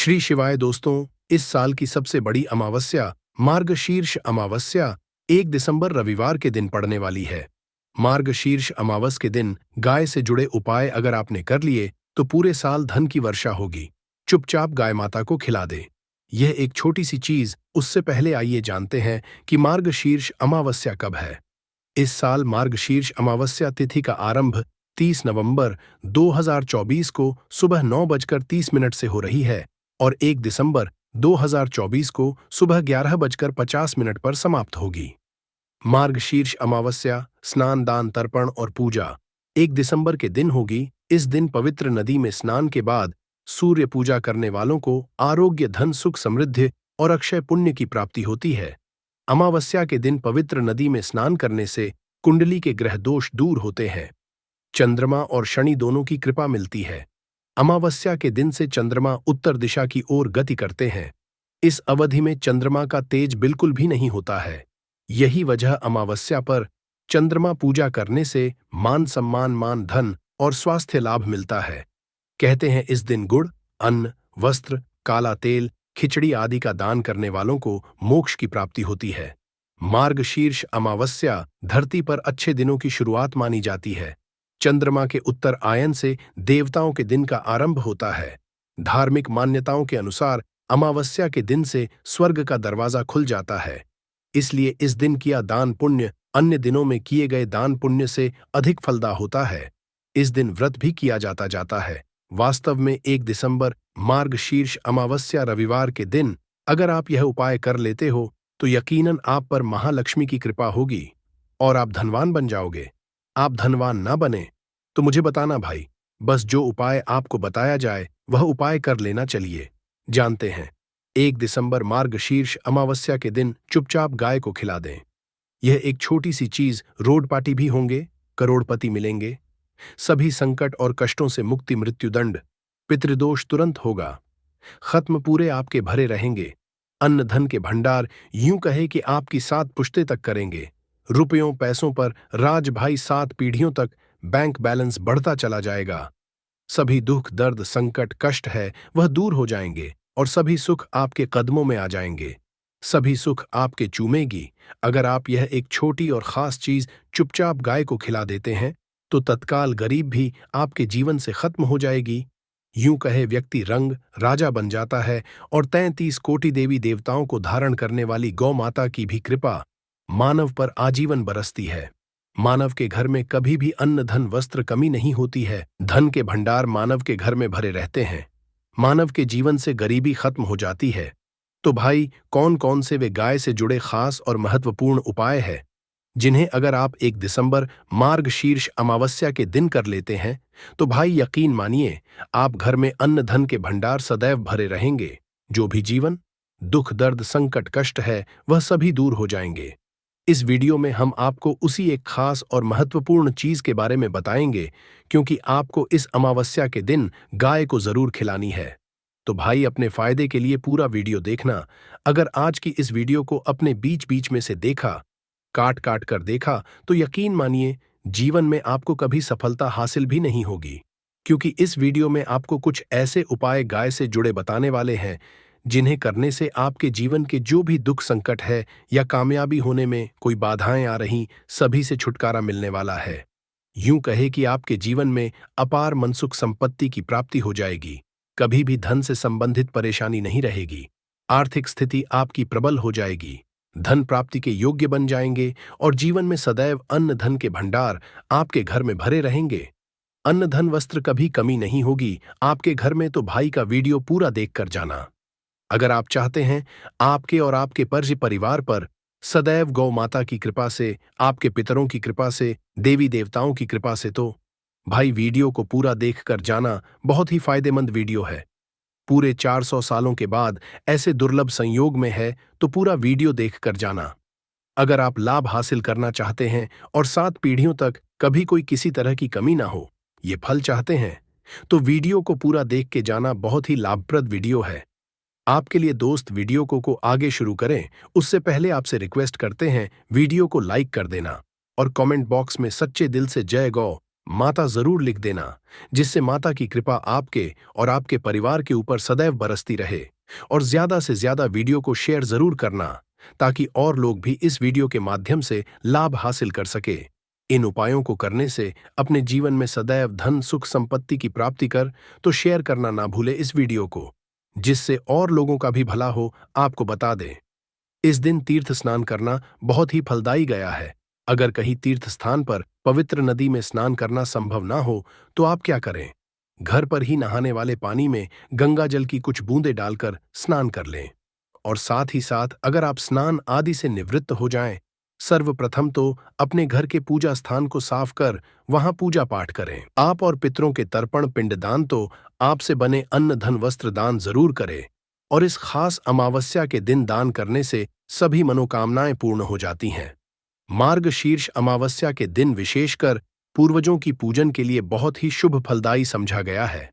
श्री शिवाय दोस्तों, इस साल की सबसे बड़ी अमावस्या मार्गशीर्ष अमावस्या 1 दिसंबर रविवार के दिन पड़ने वाली है। मार्गशीर्ष अमावस के दिन गाय से जुड़े उपाय अगर आपने कर लिए तो पूरे साल धन की वर्षा होगी। चुपचाप गाय माता को खिला दें। यह एक छोटी सी चीज, उससे पहले आइए जानते हैं कि मार्गशीर्ष अमावस्या कब है। इस साल मार्गशीर्ष अमावस्या तिथि का आरंभ 30 नवंबर 2024 को सुबह 9:30 से हो रही है और 1 दिसंबर 2024 को सुबह 11:50 पर समाप्त होगी। मार्गशीर्ष अमावस्या स्नान, दान, तर्पण और पूजा 1 दिसंबर के दिन होगी। इस दिन पवित्र नदी में स्नान के बाद सूर्य पूजा करने वालों को आरोग्य, धन, सुख, समृद्धि और अक्षय पुण्य की प्राप्ति होती है। अमावस्या के दिन पवित्र नदी में स्नान करने से कुंडली के ग्रह दोष दूर होते हैं। चंद्रमा और शनि दोनों की कृपा मिलती है। अमावस्या के दिन से चंद्रमा उत्तर दिशा की ओर गति करते हैं। इस अवधि में चंद्रमा का तेज बिल्कुल भी नहीं होता है। यही वजह अमावस्या पर चंद्रमा पूजा करने से मान सम्मान, मान धन और स्वास्थ्य लाभ मिलता है। कहते हैं इस दिन गुड़, अन्न, वस्त्र, काला तेल, खिचड़ी आदि का दान करने वालों को मोक्ष की प्राप्ति होती है। मार्गशीर्ष अमावस्या धरती पर अच्छे दिनों की शुरुआत मानी जाती है। चंद्रमा के उत्तर आयन से देवताओं के दिन का आरंभ होता है। धार्मिक मान्यताओं के अनुसार अमावस्या के दिन से स्वर्ग का दरवाजा खुल जाता है। इसलिए इस दिन किया दान पुण्य अन्य दिनों में किए गए दान पुण्य से अधिक फलदा होता है। इस दिन व्रत भी किया जाता है। वास्तव में 1 दिसंबर मार्गशीर्ष अमावस्या रविवार के दिन अगर आप यह उपाय कर लेते हो तो यकीनन आप पर महालक्ष्मी की कृपा होगी और आप धनवान बन जाओगे। आप धनवान ना बने तो मुझे बताना भाई, बस जो उपाय आपको बताया जाए वह उपाय कर लेना। चलिए जानते हैं। 1 दिसंबर मार्गशीर्ष अमावस्या के दिन चुपचाप गाय को खिला दें। यह एक छोटी सी चीज, रोड पार्टी भी होंगे, करोड़पति मिलेंगे, सभी संकट और कष्टों से मुक्ति, मृत्युदंड, पितृदोष तुरंत होगा खत्म, पूरे आपके भरे रहेंगे। अन्न धन के भंडार यूं कहे कि आपकी 7 पुश्ते तक करेंगे। रुपयों पैसों पर राज भाई, 7 पीढ़ियों तक बैंक बैलेंस बढ़ता चला जाएगा। सभी दुख, दर्द, संकट, कष्ट है वह दूर हो जाएंगे और सभी सुख आपके कदमों में आ जाएंगे। सभी सुख आपके चूमेगी। अगर आप यह एक छोटी और खास चीज चुपचाप गाय को खिला देते हैं तो तत्काल गरीब भी आपके जीवन से खत्म हो जाएगी। यूं कहे व्यक्ति रंग राजा बन जाता है और 33 कोटि देवी देवताओं को धारण करने वाली गौ माता की भी कृपा मानव पर आजीवन बरसती है। मानव के घर में कभी भी अन्न, धन, वस्त्र कमी नहीं होती है। धन के भंडार मानव के घर में भरे रहते हैं। मानव के जीवन से गरीबी खत्म हो जाती है। तो भाई, कौन कौन से वे गाय से जुड़े खास और महत्वपूर्ण उपाय हैं जिन्हें अगर आप 1 दिसंबर मार्गशीर्ष अमावस्या के दिन कर लेते हैं तो भाई यकीन मानिए आप घर में अन्न धन के भंडार सदैव भरे रहेंगे। जो भी जीवन दुख, दर्द, संकट, कष्ट है वह सभी दूर हो जाएंगे। इस वीडियो में हम आपको उसी एक खास और महत्वपूर्ण चीज के बारे में बताएंगे क्योंकि आपको इस अमावस्या के दिन गाय को जरूर खिलानी है। तो भाई, अपने फायदे के लिए पूरा वीडियो देखना। अगर आज की इस वीडियो को अपने बीच बीच में से देखा, काट काट कर देखा, तो यकीन मानिए जीवन में आपको कभी सफलता हासिल भी नहीं होगी, क्योंकि इस वीडियो में आपको कुछ ऐसे उपाय गाय से जुड़े बताने वाले हैं जिन्हें करने से आपके जीवन के जो भी दुख, संकट है या कामयाबी होने में कोई बाधाएं आ रही, सभी से छुटकारा मिलने वाला है। यूं कहे कि आपके जीवन में अपार मनसुख संपत्ति की प्राप्ति हो जाएगी। कभी भी धन से संबंधित परेशानी नहीं रहेगी। आर्थिक स्थिति आपकी प्रबल हो जाएगी। धन प्राप्ति के योग्य बन जाएंगे और जीवन में सदैव अन्न धन के भंडार आपके घर में भरे रहेंगे। अन्न धन वस्त्र कभी कमी नहीं होगी आपके घर में। तो भाई का वीडियो पूरा देखकर जाना। अगर आप चाहते हैं आपके और आपके परिवार पर सदैव गौ माता की कृपा से, आपके पितरों की कृपा से, देवी देवताओं की कृपा से, तो भाई वीडियो को पूरा देखकर जाना। बहुत ही फायदेमंद वीडियो है। पूरे 400 सालों के बाद ऐसे दुर्लभ संयोग में है तो पूरा वीडियो देखकर जाना। अगर आप लाभ हासिल करना चाहते हैं और 7 पीढ़ियों तक कभी कोई किसी तरह की कमी ना हो, ये फल चाहते हैं, तो वीडियो को पूरा देख के जाना। बहुत ही लाभप्रद वीडियो है आपके लिए। दोस्त, वीडियो को आगे शुरू करें उससे पहले आपसे रिक्वेस्ट करते हैं वीडियो को लाइक कर देना और कमेंट बॉक्स में सच्चे दिल से जय गौ माता जरूर लिख देना, जिससे माता की कृपा आपके और आपके परिवार के ऊपर सदैव बरसती रहे। और ज्यादा से ज्यादा वीडियो को शेयर जरूर करना, ताकि और लोग भी इस वीडियो के माध्यम से लाभ हासिल कर सके। इन उपायों को करने से अपने जीवन में सदैव धन सुख संपत्ति की प्राप्ति कर, तो शेयर करना ना भूले इस वीडियो को, जिससे और लोगों का भी भला हो। आपको बता दें, इस दिन तीर्थ स्नान करना बहुत ही फलदायी गया है। अगर कहीं तीर्थ स्थान पर पवित्र नदी में स्नान करना संभव ना हो, तो आप क्या करें, घर पर ही नहाने वाले पानी में गंगा जल की कुछ बूंदें डालकर स्नान कर लें। और साथ ही साथ अगर आप स्नान आदि से निवृत्त हो जाएं, सर्वप्रथम तो अपने घर के पूजा स्थान को साफ कर वहां पूजा पाठ करें। आप और पितरों के तर्पण पिंडदान तो आपसे बने अन्न धन वस्त्र दान जरूर करें। और इस खास अमावस्या के दिन दान करने से सभी मनोकामनाएं पूर्ण हो जाती हैं। मार्गशीर्ष अमावस्या के दिन विशेषकर पूर्वजों की पूजन के लिए बहुत ही शुभ फलदायी समझा गया है।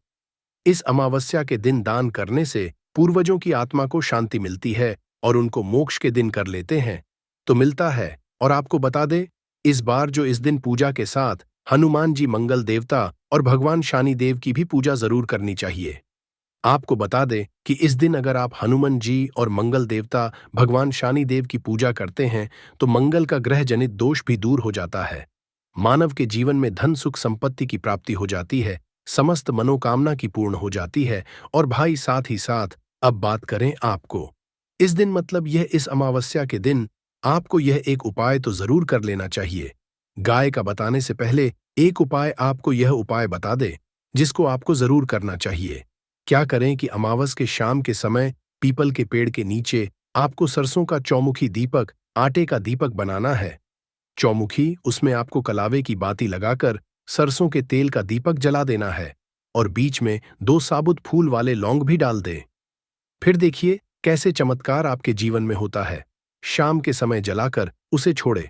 इस अमावस्या के दिन दान करने से पूर्वजों की आत्मा को शांति मिलती है और उनको मोक्ष के दिन कर लेते हैं तो मिलता है। और आपको बता दे, इस बार जो इस दिन पूजा के साथ हनुमान जी मंगल देवता और भगवान शनि देव की भी पूजा जरूर करनी चाहिए। आपको बता दें कि इस दिन अगर आप हनुमान जी और मंगल देवता भगवान शनि देव की पूजा करते हैं, तो मंगल का ग्रह जनित दोष भी दूर हो जाता है। मानव के जीवन में धन सुख संपत्ति की प्राप्ति हो जाती है, समस्त मनोकामना की पूर्ण हो जाती है। और भाई साथ ही साथ अब बात करें आपको, इस दिन मतलब यह इस अमावस्या के दिन आपको यह एक उपाय तो जरूर कर लेना चाहिए। गाय का बताने से पहले एक उपाय आपको यह उपाय बता दे, जिसको आपको जरूर करना चाहिए। क्या करें कि अमावस के शाम के समय पीपल के पेड़ के नीचे आपको सरसों का चौमुखी दीपक, आटे का दीपक बनाना है। चौमुखी, उसमें आपको कलावे की बाती लगाकर सरसों के तेल का दीपक जला देना है और बीच में 2 साबुत फूल वाले लौंग भी डाल दें। फिर देखिए कैसे चमत्कार आपके जीवन में होता है। शाम के समय जलाकर उसे छोड़े।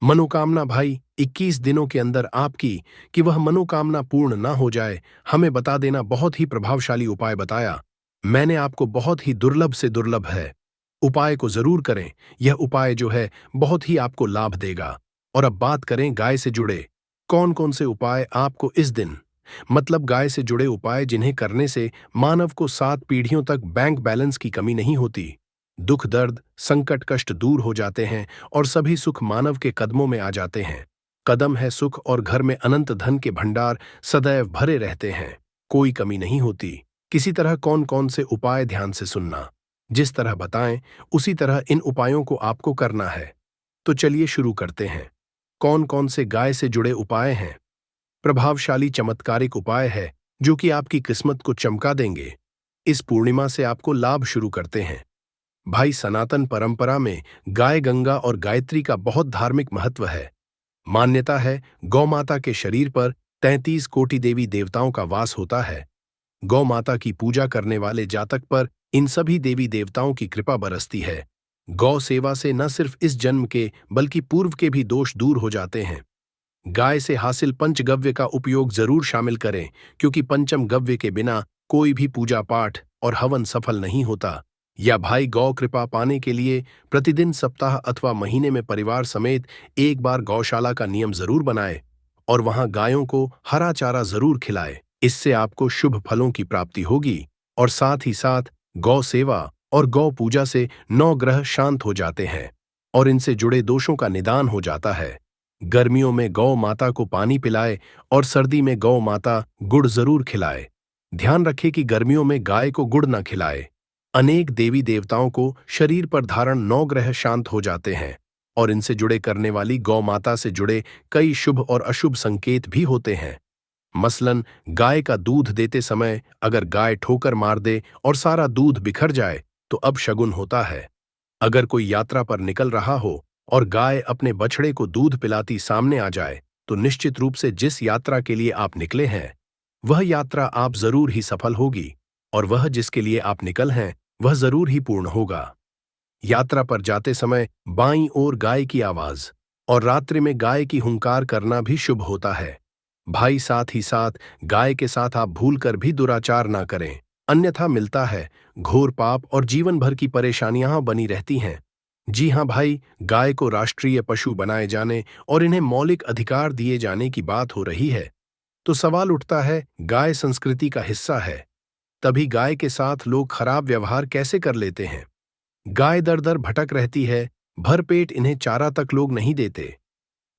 मनोकामना भाई 21 दिनों के अंदर आपकी कि वह मनोकामना पूर्ण ना हो जाए, हमें बता देना। बहुत ही प्रभावशाली उपाय बताया मैंने आपको, बहुत ही दुर्लभ से दुर्लभ है। उपाय को जरूर करें, यह उपाय जो है बहुत ही आपको लाभ देगा। और अब बात करें गाय से जुड़े कौन कौन से उपाय आपको इस दिन, मतलब गाय से जुड़े उपाय जिन्हें करने से मानव को 7 पीढ़ियों तक बैंक बैलेंस की कमी नहीं होती, दुख दर्द संकट कष्ट दूर हो जाते हैं और सभी सुख मानव के कदमों में आ जाते हैं। कदम है सुख और घर में अनंत धन के भंडार सदैव भरे रहते हैं, कोई कमी नहीं होती। किसी तरह कौन कौन से उपाय ध्यान से सुनना, जिस तरह बताएं उसी तरह इन उपायों को आपको करना है। तो चलिए शुरू करते हैं। कौन कौन से गाय से जुड़े उपाय हैं? प्रभावशाली चमत्कारिक उपाय है जो कि आपकी किस्मत को चमका देंगे। इस पूर्णिमा से आपको लाभ शुरू करते हैं। भाई, सनातन परंपरा में गाय गंगा और गायत्री का बहुत धार्मिक महत्व है। मान्यता है गौ माता के शरीर पर 33 कोटि देवी देवताओं का वास होता है। गौ माता की पूजा करने वाले जातक पर इन सभी देवी देवताओं की कृपा बरसती है। गौ सेवा से न सिर्फ इस जन्म के बल्कि पूर्व के भी दोष दूर हो जाते हैं। गाय से हासिल पंचगव्य का उपयोग जरूर शामिल करें, क्योंकि पंचम गव्य के बिना कोई भी पूजा पाठ और हवन सफल नहीं होता। या भाई, गौ कृपा पाने के लिए प्रतिदिन सप्ताह अथवा महीने में परिवार समेत एक बार गौशाला का नियम जरूर बनाए और वहां गायों को हरा चारा जरूर खिलाए। इससे आपको शुभ फलों की प्राप्ति होगी। और साथ ही साथ गौ सेवा और गौ पूजा से 9 ग्रह शांत हो जाते हैं और इनसे जुड़े दोषों का निदान हो जाता है। गर्मियों में गौ माता को पानी पिलाए और सर्दी में गौ माता गुड़ जरूर खिलाए। ध्यान रखें कि गर्मियों में गाय को गुड़ न खिलाए। अनेक देवी देवताओं को शरीर पर धारण 9 ग्रह शांत हो जाते हैं और इनसे जुड़े करने वाली गौ माता से जुड़े कई शुभ और अशुभ संकेत भी होते हैं। मसलन गाय का दूध देते समय अगर गाय ठोकर मार दे और सारा दूध बिखर जाए तो अपशगुन होता है। अगर कोई यात्रा पर निकल रहा हो और गाय अपने बछड़े को दूध पिलाती सामने आ जाए तो निश्चित रूप से जिस यात्रा के लिए आप निकले हैं वह यात्रा आप जरूर ही सफल होगी और वह जिसके लिए आप निकल हैं वह जरूर ही पूर्ण होगा। यात्रा पर जाते समय बाईं ओर गाय की आवाज और रात्रि में गाय की हुंकार करना भी शुभ होता है। भाई, साथ ही साथ गाय के साथ आप भूलकर भी दुराचार ना करें, अन्यथा मिलता है घोर पाप और जीवन भर की परेशानियां बनी रहती हैं। जी हां भाई, गाय को राष्ट्रीय पशु बनाए जाने और इन्हें मौलिक अधिकार दिए जाने की बात हो रही है। तो सवाल उठता है, गाय संस्कृति का हिस्सा है, तभी गाय के साथ लोग खराब व्यवहार कैसे कर लेते हैं? गाय दर दर भटक रहती है, भरपेट इन्हें चारा तक लोग नहीं देते।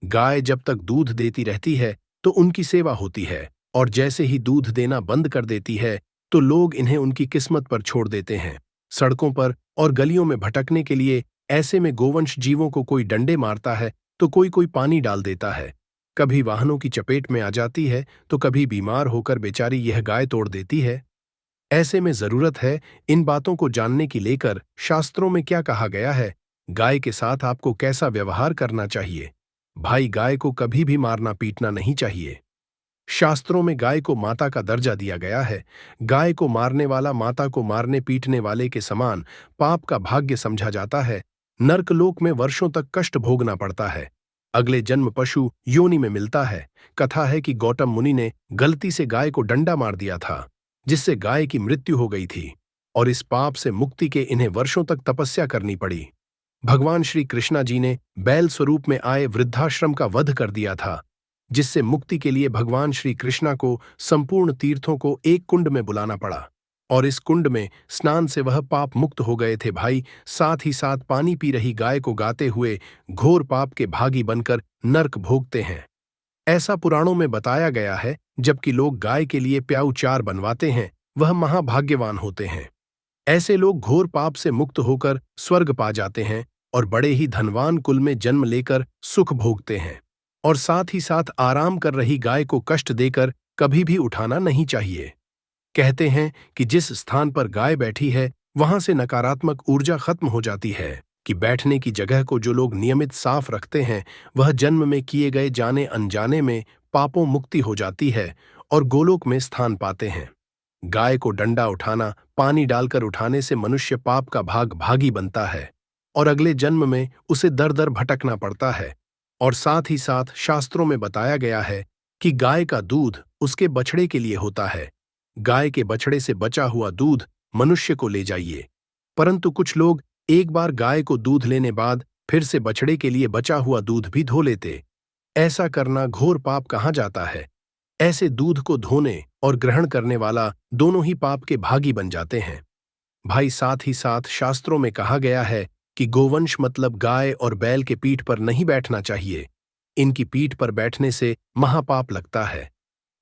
गाय जब तक दूध देती रहती है तो उनकी सेवा होती है, और जैसे ही दूध देना बंद कर देती है तो लोग इन्हें उनकी किस्मत पर छोड़ देते हैं, सड़कों पर और गलियों में भटकने के लिए। ऐसे में गोवंश जीवों को कोई डंडे मारता है तो कोई कोई पानी डाल देता है, कभी वाहनों की चपेट में आ जाती है तो कभी बीमार होकर बेचारी यह गाय तोड़ देती है। ऐसे में जरूरत है इन बातों को जानने की लेकर शास्त्रों में क्या कहा गया है, गाय के साथ आपको कैसा व्यवहार करना चाहिए। भाई, गाय को कभी भी मारना पीटना नहीं चाहिए। शास्त्रों में गाय को माता का दर्जा दिया गया है। गाय को मारने वाला माता को मारने पीटने वाले के समान पाप का भाग्य समझा जाता है। नर्कलोक में वर्षों तक कष्ट भोगना पड़ता है। अगले जन्म पशु योनि में मिलता है। कथा है कि गौतम मुनि ने गलती से गाय को डंडा मार दिया था, जिससे गाय की मृत्यु हो गई थी, और इस पाप से मुक्ति के इन्हें वर्षों तक तपस्या करनी पड़ी। भगवान श्री कृष्णा जी ने बैल स्वरूप में आए वृद्धाश्रम का वध कर दिया था, जिससे मुक्ति के लिए भगवान श्री कृष्णा को संपूर्ण तीर्थों को एक कुंड में बुलाना पड़ा, और इस कुंड में स्नान से वह पाप मुक्त हो गए थे। भाई, साथ ही साथ पानी पी रही गाय को गाते हुए घोर पाप के भागी बनकर नर्क भोगते हैं। ऐसा पुराणों में बताया गया है। जबकि लोग गाय के लिए प्याऊ चार बनवाते हैं, वह महाभाग्यवान होते हैं। ऐसे लोग घोर पाप से मुक्त होकर स्वर्ग पा जाते हैं और बड़े ही धनवान कुल में जन्म लेकर सुख भोगते हैं। और साथ ही साथ आराम कर रही गाय को कष्ट देकर कभी भी उठाना नहीं चाहिए। कहते हैं कि जिस स्थान पर गाय बैठी है वहां से नकारात्मक ऊर्जा खत्म हो जाती है, कि बैठने की जगह को जो लोग नियमित साफ रखते हैं वह जन्म में किए गए जाने अनजाने में पापों मुक्ति हो जाती है और गोलोक में स्थान पाते हैं। गाय को डंडा उठाना, पानी डालकर उठाने से मनुष्य पाप का भागी बनता है और अगले जन्म में उसे दर दर भटकना पड़ता है। और साथ ही साथ शास्त्रों में बताया गया है कि गाय का दूध उसके बछड़े के लिए होता है। गाय के बछड़े से बचा हुआ दूध मनुष्य को ले जाइए, परंतु कुछ लोग एक बार गाय को दूध लेने बाद फिर से बछड़े के लिए बचा हुआ दूध भी धो लेते। ऐसा करना घोर पाप कहा जाता है। ऐसे दूध को धोने और ग्रहण करने वाला दोनों ही पाप के भागी बन जाते हैं। भाई, साथ ही साथ शास्त्रों में कहा गया है कि गोवंश मतलब गाय और बैल के पीठ पर नहीं बैठना चाहिए। इनकी पीठ पर बैठने से महापाप लगता है।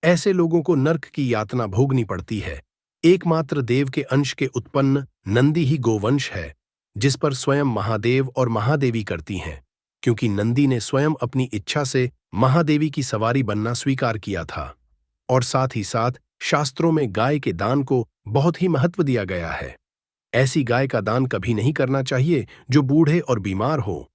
ऐसे लोगों को नर्क की यातना भोगनी पड़ती है। एकमात्र देव के अंश के उत्पन्न नंदी ही गोवंश है, जिस पर स्वयं महादेव और महादेवी करती हैं, क्योंकि नंदी ने स्वयं अपनी इच्छा से महादेवी की सवारी बनना स्वीकार किया था। और साथ ही साथ शास्त्रों में गाय के दान को बहुत ही महत्व दिया गया है। ऐसी गाय का दान कभी नहीं करना चाहिए जो बूढ़े और बीमार हो।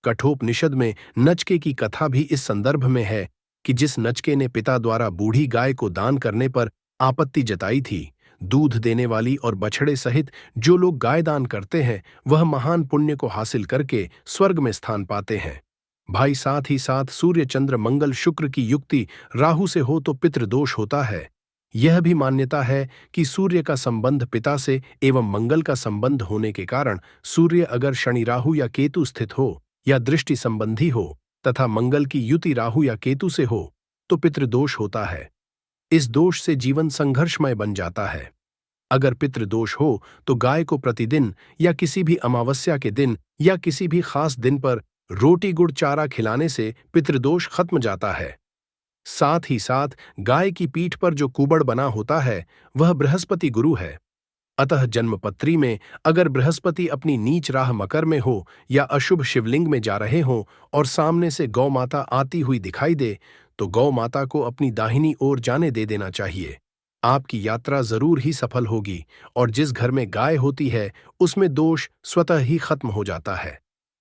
कठोपनिषद में नचके की कथा भी इस संदर्भ में है कि जिस नचके ने पिता द्वारा बूढ़ी गाय को दान करने पर आपत्ति जताई थी, दूध देने वाली और बछड़े सहित जो लोग गाय दान करते हैं वह महान पुण्य को हासिल करके स्वर्ग में स्थान पाते हैं। भाई, साथ ही साथ सूर्य चंद्र मंगल शुक्र की युक्ति राहु से हो तो पितृदोष होता है। यह भी मान्यता है कि सूर्य का संबंध पिता से एवं मंगल का संबंध होने के कारण सूर्य अगर शनि राहु या केतु स्थित हो या दृष्टि संबंधी हो तथा मंगल की युति राहु या केतु से हो तो पितृदोष होता है। इस दोष से जीवन संघर्षमय बन जाता है। अगर पितृदोष हो तो गाय को प्रतिदिन या किसी भी अमावस्या के दिन या किसी भी खास दिन पर रोटी गुड़ चारा खिलाने से पितृदोष खत्म जाता है। साथ ही साथ गाय की पीठ पर जो कुबड़ बना होता है वह बृहस्पति गुरु है। अतः जन्मपत्री में अगर बृहस्पति अपनी नीच राह मकर में हो या अशुभ शिवलिंग में जा रहे हों और सामने से गौ माता आती हुई दिखाई दे तो गौ माता को अपनी दाहिनी ओर जाने दे देना चाहिए। आपकी यात्रा जरूर ही सफल होगी और जिस घर में गाय होती है उसमें दोष स्वतः ही खत्म हो जाता है।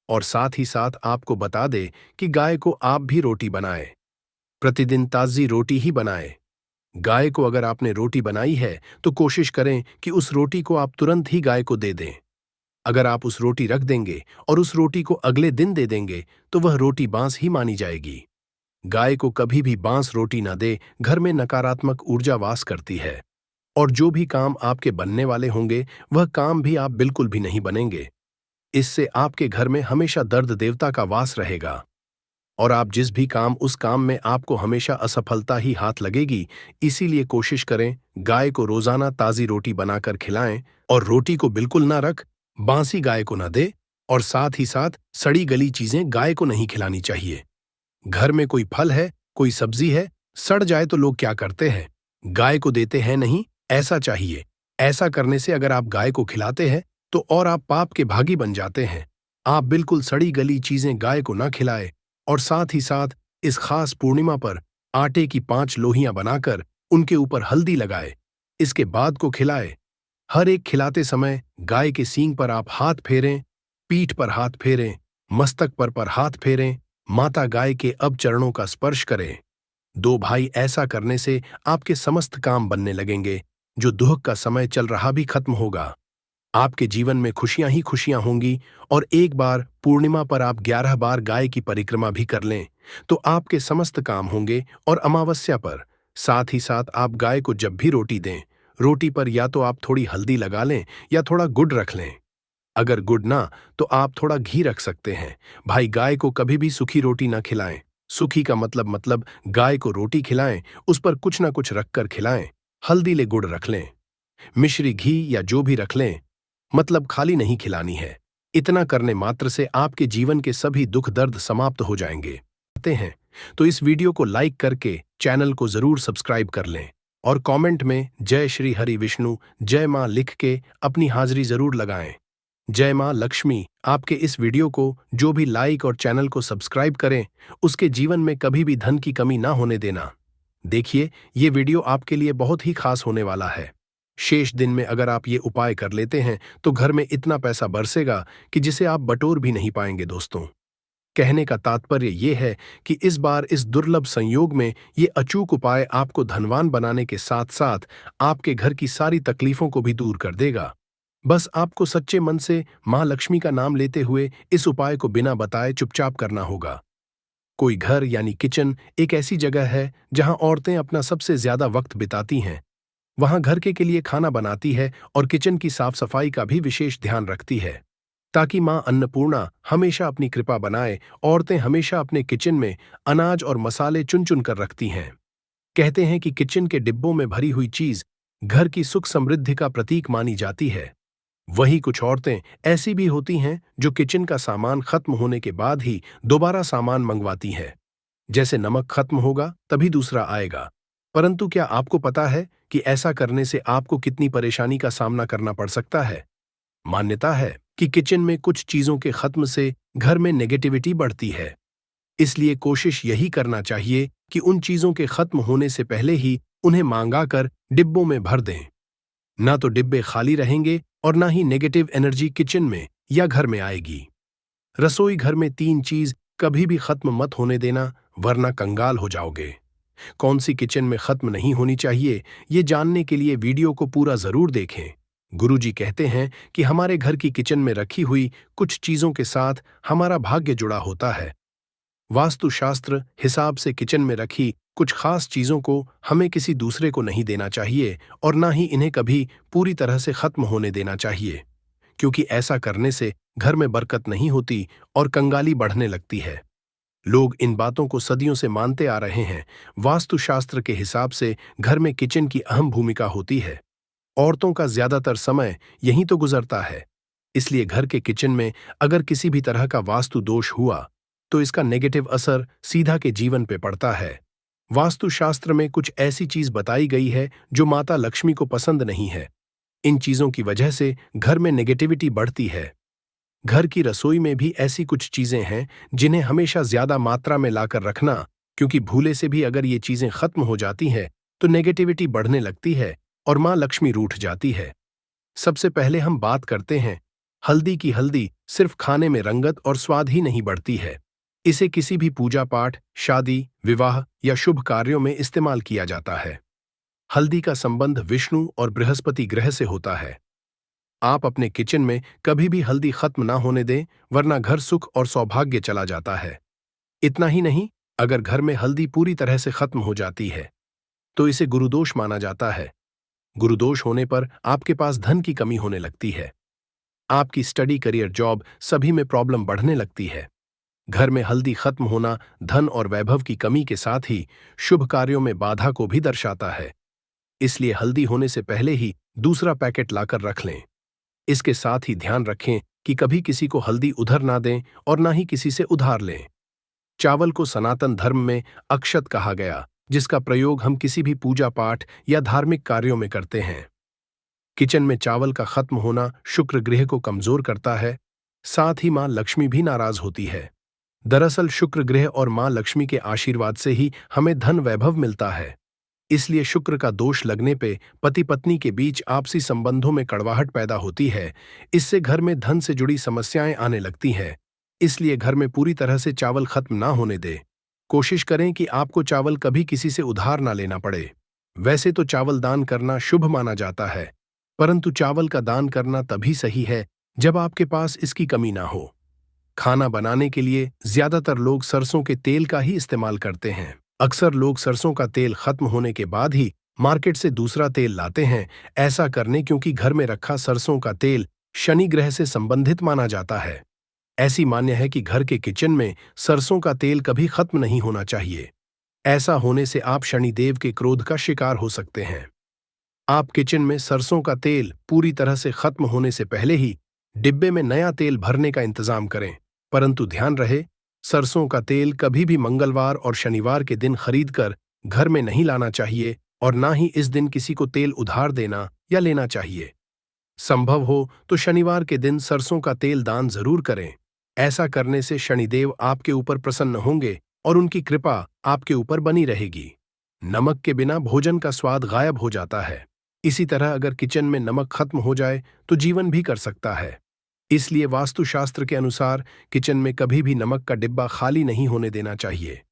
और साथ ही साथ आपको बता दे कि गाय को आप भी रोटी बनाएं, प्रतिदिन ताजी रोटी ही बनाएं। गाय को अगर आपने रोटी बनाई है तो कोशिश करें कि उस रोटी को आप तुरंत ही गाय को दे दें। अगर आप उस रोटी रख देंगे और उस रोटी को अगले दिन दे देंगे तो वह रोटी बांस ही मानी जाएगी। गाय को कभी भी बांस रोटी न दे, घर में नकारात्मक ऊर्जा वास करती है और जो भी काम आपके बनने वाले होंगे वह काम भी आप बिल्कुल भी नहीं बनेंगे। इससे आपके घर में हमेशा दर्द देवता का वास रहेगा। और आप जिस भी काम उस काम में आपको हमेशा असफलता ही हाथ लगेगी। इसीलिए कोशिश करें गाय को रोजाना ताजी रोटी बनाकर खिलाएं और रोटी को बिल्कुल ना रख बासी गाय को ना दे और साथ ही साथ सड़ी गली चीजें गाय को नहीं खिलानी चाहिए। घर में कोई फल है, कोई सब्जी है, सड़ जाए तो लोग क्या करते हैं? गाय को देते हैं नहीं, ऐसा चाहिए। ऐसा करने से अगर आप गाय को खिलाते हैं तो और आप पाप के भागी बन जाते हैं। आप बिल्कुल सड़ी गली चीजें गाय को ना खिलाए और साथ ही साथ इस खास पूर्णिमा पर आटे की 5 लोहियां बनाकर उनके ऊपर हल्दी लगाए, इसके बाद को खिलाए। हर एक खिलाते समय गाय के सींग पर आप हाथ फेरें, पीठ पर हाथ फेरें, मस्तक पर हाथ फेरें, माता गाय के अब चरणों का स्पर्श करें। 2 भाई, ऐसा करने से आपके समस्त काम बनने लगेंगे। जो दुख का समय चल रहा भी खत्म होगा। आपके जीवन में खुशियां ही खुशियां होंगी। और एक बार पूर्णिमा पर आप 11 बार गाय की परिक्रमा भी कर लें तो आपके समस्त काम होंगे। और अमावस्या पर साथ ही साथ आप गाय को जब भी रोटी दें, रोटी पर या तो आप थोड़ी हल्दी लगा लें या थोड़ा गुड़ रख लें। अगर गुड़ ना तो आप थोड़ा घी रख सकते हैं। भाई, गाय को कभी भी सूखी रोटी ना खिलाएं। सूखी का मतलब गाय को रोटी खिलाएं, उस पर कुछ ना कुछ रखकर खिलाएं। हल्दी ले गुड़ रख लें, मिश्री घी या जो भी रख लें, मतलब खाली नहीं खिलानी है। इतना करने मात्र से आपके जीवन के सभी दुख दर्द समाप्त हो जाएंगे। कहते हैं तो इस वीडियो को लाइक करके चैनल को जरूर सब्सक्राइब कर लें और कमेंट में जय श्री हरि विष्णु जय मां लिख के अपनी हाजिरी जरूर लगाएं। जय मां लक्ष्मी आपके इस वीडियो को जो भी लाइक और चैनल को सब्सक्राइब करें उसके जीवन में कभी भी धन की कमी ना होने देना। देखिए, ये वीडियो आपके लिए बहुत ही खास होने वाला है। शेष दिन में अगर आप ये उपाय कर लेते हैं तो घर में इतना पैसा बरसेगा कि जिसे आप बटोर भी नहीं पाएंगे। दोस्तों, कहने का तात्पर्य ये है कि इस बार इस दुर्लभ संयोग में ये अचूक उपाय आपको धनवान बनाने के साथ साथ आपके घर की सारी तकलीफों को भी दूर कर देगा। बस आपको सच्चे मन से मां लक्ष्मी का नाम लेते हुए इस उपाय को बिना बताए चुपचाप करना होगा। कोई घर यानी किचन एक ऐसी जगह है जहां औरतें अपना सबसे ज्यादा वक्त बिताती हैं। वहां घर के लिए खाना बनाती है और किचन की साफ सफाई का भी विशेष ध्यान रखती है ताकि मां अन्नपूर्णा हमेशा अपनी कृपा बनाए। औरतें हमेशा अपने किचन में अनाज और मसाले चुन चुन कर रखती हैं। कहते हैं कि किचन के डिब्बों में भरी हुई चीज घर की सुख समृद्धि का प्रतीक मानी जाती है। वहीं कुछ औरतें ऐसी भी होती हैं जो किचन का सामान खत्म होने के बाद ही दोबारा सामान मंगवाती हैं। जैसे नमक खत्म होगा तभी दूसरा आएगा। परंतु क्या आपको पता है कि ऐसा करने से आपको कितनी परेशानी का सामना करना पड़ सकता है? मान्यता है कि किचन में कुछ चीजों के खत्म से घर में नेगेटिविटी बढ़ती है। इसलिए कोशिश यही करना चाहिए कि उन चीजों के खत्म होने से पहले ही उन्हें मांगा कर डिब्बों में भर दें। ना तो डिब्बे खाली रहेंगे और ना ही नेगेटिव एनर्जी किचन में या घर में आएगी। रसोई घर में 3 चीज कभी भी खत्म मत होने देना, वरना कंगाल हो जाओगे। कौन सी किचन में खत्म नहीं होनी चाहिए, ये जानने के लिए वीडियो को पूरा जरूर देखें। गुरुजी कहते हैं कि हमारे घर की किचन में रखी हुई कुछ चीजों के साथ हमारा भाग्य जुड़ा होता है। वास्तुशास्त्र हिसाब से किचन में रखी कुछ खास चीजों को हमें किसी दूसरे को नहीं देना चाहिए और ना ही इन्हें कभी पूरी तरह से खत्म होने देना चाहिए, क्योंकि ऐसा करने से घर में बरकत नहीं होती और कंगाली बढ़ने लगती है। लोग इन बातों को सदियों से मानते आ रहे हैं। वास्तुशास्त्र के हिसाब से घर में किचन की अहम भूमिका होती है। औरतों का ज्यादातर समय यहीं तो गुजरता है। इसलिए घर के किचन में अगर किसी भी तरह का वास्तु दोष हुआ तो इसका नेगेटिव असर सीधा के जीवन पे पड़ता है। वास्तुशास्त्र में कुछ ऐसी चीज बताई गई है जो माता लक्ष्मी को पसंद नहीं है। इन चीजों की वजह से घर में नेगेटिविटी बढ़ती है। घर की रसोई में भी ऐसी कुछ चीजें हैं जिन्हें हमेशा ज्यादा मात्रा में लाकर रखना, क्योंकि भूले से भी अगर ये चीजें खत्म हो जाती हैं तो नेगेटिविटी बढ़ने लगती है और मां लक्ष्मी रूठ जाती है। सबसे पहले हम बात करते हैं हल्दी की। हल्दी सिर्फ खाने में रंगत और स्वाद ही नहीं बढ़ती है, इसे किसी भी पूजा पाठ, शादी, विवाह या शुभ कार्यों में इस्तेमाल किया जाता है। हल्दी का संबंध विष्णु और बृहस्पति ग्रह से होता है। आप अपने किचन में कभी भी हल्दी खत्म ना होने दें, वरना घर सुख और सौभाग्य चला जाता है। इतना ही नहीं, अगर घर में हल्दी पूरी तरह से खत्म हो जाती है तो इसे गुरुदोष माना जाता है। गुरुदोष होने पर आपके पास धन की कमी होने लगती है। आपकी स्टडी, करियर, जॉब सभी में प्रॉब्लम बढ़ने लगती है। घर में हल्दी खत्म होना धन और वैभव की कमी के साथ ही शुभ कार्यों में बाधा को भी दर्शाता है। इसलिए हल्दी होने से पहले ही दूसरा पैकेट लाकर रख लें। इसके साथ ही ध्यान रखें कि कभी किसी को हल्दी उधर ना दें और ना ही किसी से उधार लें। चावल को सनातन धर्म में अक्षत कहा गया, जिसका प्रयोग हम किसी भी पूजा पाठ या धार्मिक कार्यों में करते हैं। किचन में चावल का खत्म होना शुक्र ग्रह को कमजोर करता है, साथ ही मां लक्ष्मी भी नाराज होती है। दरअसल शुक्र ग्रह और मां लक्ष्मी के आशीर्वाद से ही हमें धन वैभव मिलता है। इसलिए शुक्र का दोष लगने पे पति पत्नी के बीच आपसी संबंधों में कड़वाहट पैदा होती है। इससे घर में धन से जुड़ी समस्याएं आने लगती हैं। इसलिए घर में पूरी तरह से चावल खत्म ना होने दे। कोशिश करें कि आपको चावल कभी किसी से उधार ना लेना पड़े। वैसे तो चावल दान करना शुभ माना जाता है, परंतु चावल का दान करना तभी सही है जब आपके पास इसकी कमी ना हो। खाना बनाने के लिए ज्यादातर लोग सरसों के तेल का ही इस्तेमाल करते हैं। अक्सर लोग सरसों का तेल खत्म होने के बाद ही मार्केट से दूसरा तेल लाते हैं। ऐसा करने क्योंकि घर में रखा सरसों का तेल शनि ग्रह से संबंधित माना जाता है। ऐसी मान्य है कि घर के किचन में सरसों का तेल कभी खत्म नहीं होना चाहिए। ऐसा होने से आप शनिदेव के क्रोध का शिकार हो सकते हैं। आप किचन में सरसों का तेल पूरी तरह से खत्म होने से पहले ही डिब्बे में नया तेल भरने का इंतजाम करें, परंतु ध्यान रहे, सरसों का तेल कभी भी मंगलवार और शनिवार के दिन खरीदकर घर में नहीं लाना चाहिए और ना ही इस दिन किसी को तेल उधार देना या लेना चाहिए। संभव हो तो शनिवार के दिन सरसों का तेल दान जरूर करें। ऐसा करने से शनिदेव आपके ऊपर प्रसन्न होंगे और उनकी कृपा आपके ऊपर बनी रहेगी। नमक के बिना भोजन का स्वाद गायब हो जाता है। इसी तरह अगर किचन में नमक खत्म हो जाए तो जीवन भी कर सकता है। इसलिए वास्तुशास्त्र के अनुसार किचन में कभी भी नमक का डिब्बा खाली नहीं होने देना चाहिए।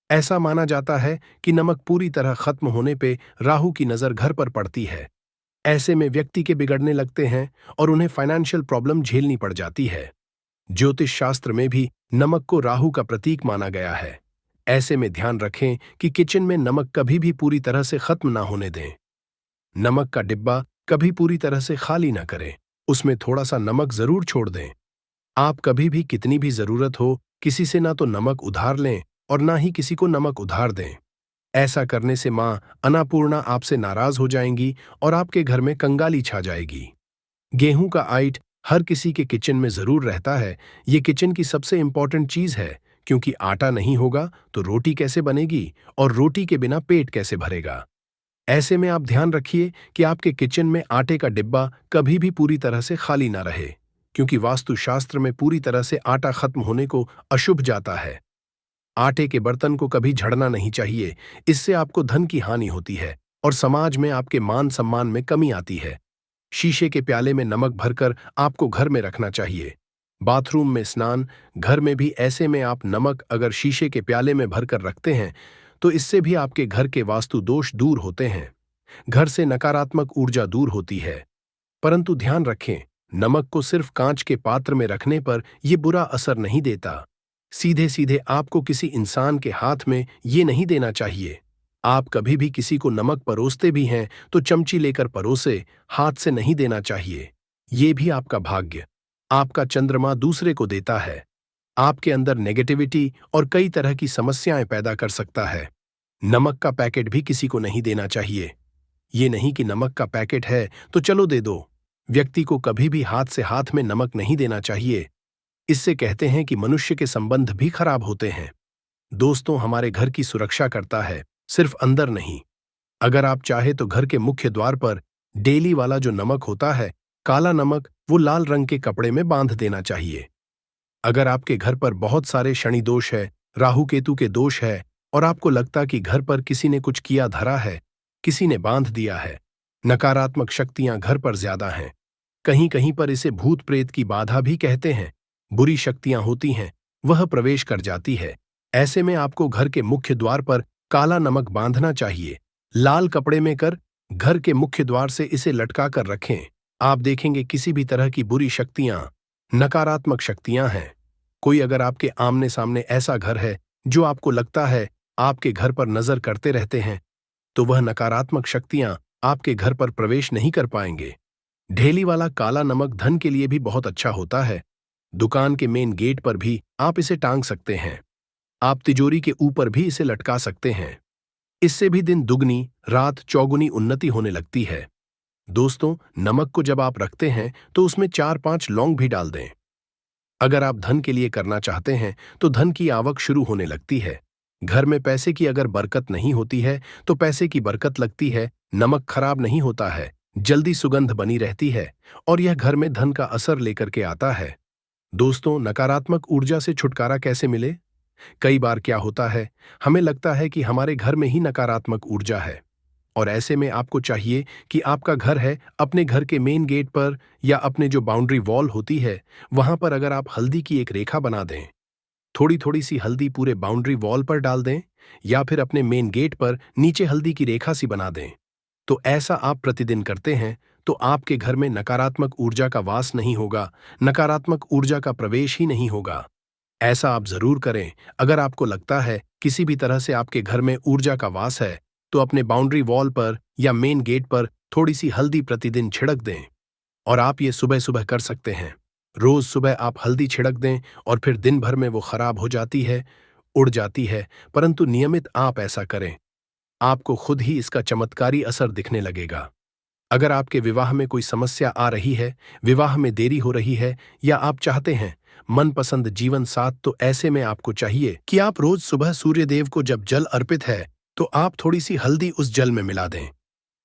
ऐसा माना जाता है कि नमक पूरी तरह खत्म होने पे राहु की नजर घर पर पड़ती है। ऐसे में व्यक्ति के बिगड़ने लगते हैं और उन्हें फाइनेंशियल प्रॉब्लम झेलनी पड़ जाती है। ज्योतिष शास्त्र में भी नमक को राहु का प्रतीक माना गया है। ऐसे में ध्यान रखें कि किचन में नमक कभी भी पूरी तरह से खत्म ना होने दें। नमक का डिब्बा कभी पूरी तरह से खाली ना करें, उसमें थोड़ा सा नमक जरूर छोड़ दें। आप कभी भी कितनी भी जरूरत हो किसी से ना तो नमक उधार लें और ना ही किसी को नमक उधार दें। ऐसा करने से मां अन्नपूर्णा आपसे नाराज हो जाएंगी और आपके घर में कंगाली छा जाएगी। गेहूं का आइट हर किसी के किचन में जरूर रहता है। ये किचन की सबसे इंपॉर्टेंट चीज है, क्योंकि आटा नहीं होगा तो रोटी कैसे बनेगी और रोटी के बिना पेट कैसे भरेगा। ऐसे में आप ध्यान रखिए कि आपके किचन में आटे का डिब्बा कभी भी पूरी तरह से खाली ना रहे, क्योंकि वास्तुशास्त्र में पूरी तरह से आटा खत्म होने को अशुभ जाता है। आटे के बर्तन को कभी झड़ना नहीं चाहिए, इससे आपको धन की हानि होती है और समाज में आपके मान सम्मान में कमी आती है। शीशे के प्याले में नमक भरकर आपको घर में रखना चाहिए। बाथरूम में स्नान घर में भी ऐसे में आप नमक अगर शीशे के प्याले में भरकर रखते हैं तो इससे भी आपके घर के वास्तु दोष दूर होते हैं। घर से नकारात्मक ऊर्जा दूर होती है। परंतु ध्यान रखें, नमक को सिर्फ कांच के पात्र में रखने पर यह बुरा असर नहीं देता। सीधे सीधे आपको किसी इंसान के हाथ में ये नहीं देना चाहिए। आप कभी भी किसी को नमक परोसते भी हैं तो चमची लेकर परोसे, हाथ से नहीं देना चाहिए। ये भी आपका भाग्य, आपका चंद्रमा दूसरे को देता है। आपके अंदर नेगेटिविटी और कई तरह की समस्याएं पैदा कर सकता है। नमक का पैकेट भी किसी को नहीं देना चाहिए। ये नहीं कि नमक का पैकेट है तो चलो दे दो। व्यक्ति को कभी भी हाथ से हाथ में नमक नहीं देना चाहिए। इससे कहते हैं कि मनुष्य के संबंध भी खराब होते हैं। दोस्तों, हमारे घर की सुरक्षा करता है, सिर्फ अंदर नहीं। अगर आप चाहे तो घर के मुख्य द्वार पर डेली वाला जो नमक होता है, काला नमक, वो लाल रंग के कपड़े में बांध देना चाहिए। अगर आपके घर पर बहुत सारे शनि दोष है, राहु केतु के दोष है और आपको लगता कि घर पर किसी ने कुछ किया धरा है, किसी ने बांध दिया है, नकारात्मक शक्तियां घर पर ज्यादा हैं, कहीं कहीं पर इसे भूत प्रेत की बाधा भी कहते हैं, बुरी शक्तियां होती हैं, वह प्रवेश कर जाती है। ऐसे में आपको घर के मुख्य द्वार पर काला नमक बांधना चाहिए। लाल कपड़े में कर घर के मुख्य द्वार से इसे लटका कर रखें। आप देखेंगे किसी भी तरह की बुरी शक्तियां, नकारात्मक शक्तियां हैं। कोई अगर आपके आमने सामने ऐसा घर है जो आपको लगता है आपके घर पर नजर करते रहते हैं, तो वह नकारात्मक शक्तियां आपके घर पर प्रवेश नहीं कर पाएंगे। ढेली वाला काला नमक धन के लिए भी बहुत अच्छा होता है। दुकान के मेन गेट पर भी आप इसे टांग सकते हैं। आप तिजोरी के ऊपर भी इसे लटका सकते हैं। इससे भी दिन दुगनी रात चौगुनी उन्नति होने लगती है। दोस्तों, नमक को जब आप रखते हैं तो उसमें 4-5 लौंग भी डाल दें। अगर आप धन के लिए करना चाहते हैं तो धन की आवक शुरू होने लगती है। घर में पैसे की अगर बरकत नहीं होती है तो पैसे की बरकत लगती है। नमक खराब नहीं होता है, जल्दी सुगंध बनी रहती है और यह घर में धन का असर लेकर के आता है। दोस्तों, नकारात्मक ऊर्जा से छुटकारा कैसे मिले? कई बार क्या होता है, हमें लगता है कि हमारे घर में ही नकारात्मक ऊर्जा है और ऐसे में आपको चाहिए कि आपका घर है, अपने घर के मेन गेट पर या अपने जो बाउंड्री वॉल होती है वहां पर अगर आप हल्दी की एक रेखा बना दें, थोड़ी थोड़ी सी हल्दी पूरे बाउंड्री वॉल पर डाल दें या फिर अपने मेन गेट पर नीचे हल्दी की रेखा सी बना दें, तो ऐसा आप प्रतिदिन करते हैं तो आपके घर में नकारात्मक ऊर्जा का वास नहीं होगा, नकारात्मक ऊर्जा का प्रवेश ही नहीं होगा। ऐसा आप जरूर करें। अगर आपको लगता है किसी भी तरह से आपके घर में ऊर्जा का वास है तो अपने बाउंड्री वॉल पर या मेन गेट पर थोड़ी सी हल्दी प्रतिदिन छिड़क दें। और आप ये सुबह सुबह कर सकते हैं। रोज सुबह आप हल्दी छिड़क दें और फिर दिन भर में वो खराब हो जाती है, उड़ जाती है, परंतु नियमित आप ऐसा करें, आपको खुद ही इसका चमत्कारी असर दिखने लगेगा। अगर आपके विवाह में कोई समस्या आ रही है, विवाह में देरी हो रही है या आप चाहते हैं मनपसंद जीवन साथ, तो ऐसे में आपको चाहिए कि आप रोज सुबह सूर्यदेव को जब जल अर्पित है तो आप थोड़ी सी हल्दी उस जल में मिला दें।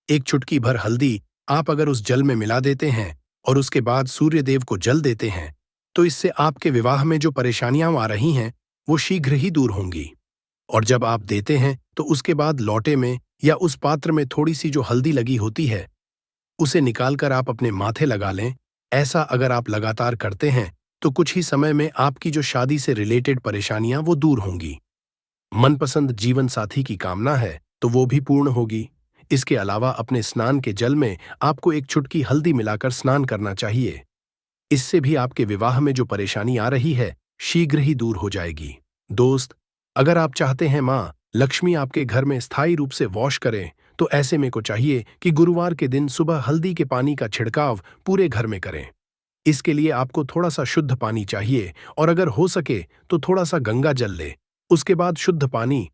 एक चुटकी भर हल्दी आप अगर उस जल में मिला देते हैं और उसके बाद सूर्यदेव को जल देते हैं तो इससे आपके विवाह में जो परेशानियां आ रही हैं वो शीघ्र ही दूर होंगी। और जब आप देते हैं तो उसके बाद लोटे में या उस पात्र में थोड़ी सी जो हल्दी लगी होती है उसे निकालकर आप अपने माथे लगा लें। ऐसा अगर आप लगातार करते हैं तो कुछ ही समय में आपकी जो शादी से रिलेटेड परेशानियां वो दूर होंगी। मनपसंद जीवन साथी की कामना है तो वो भी पूर्ण होगी। इसके अलावा अपने स्नान के जल में आपको एक चुटकी हल्दी मिलाकर स्नान करना चाहिए। इससे भी आपके विवाह में जो परेशानी आ रही है शीघ्र ही दूर हो जाएगी। दोस्त, अगर आप चाहते हैं माँ लक्ष्मी आपके घर में स्थायी रूप से वॉश करें तो ऐसे में को चाहिए कि गुरुवार के दिन सुबह हल्दी के पानी का छिड़काव पूरे घर में करें। इसके लिए आपको थोड़ा सा शुद्ध पानी चाहिए और अगर हो सके तो थोड़ा सा गंगा जल ले, उसके बाद शुद्ध पानी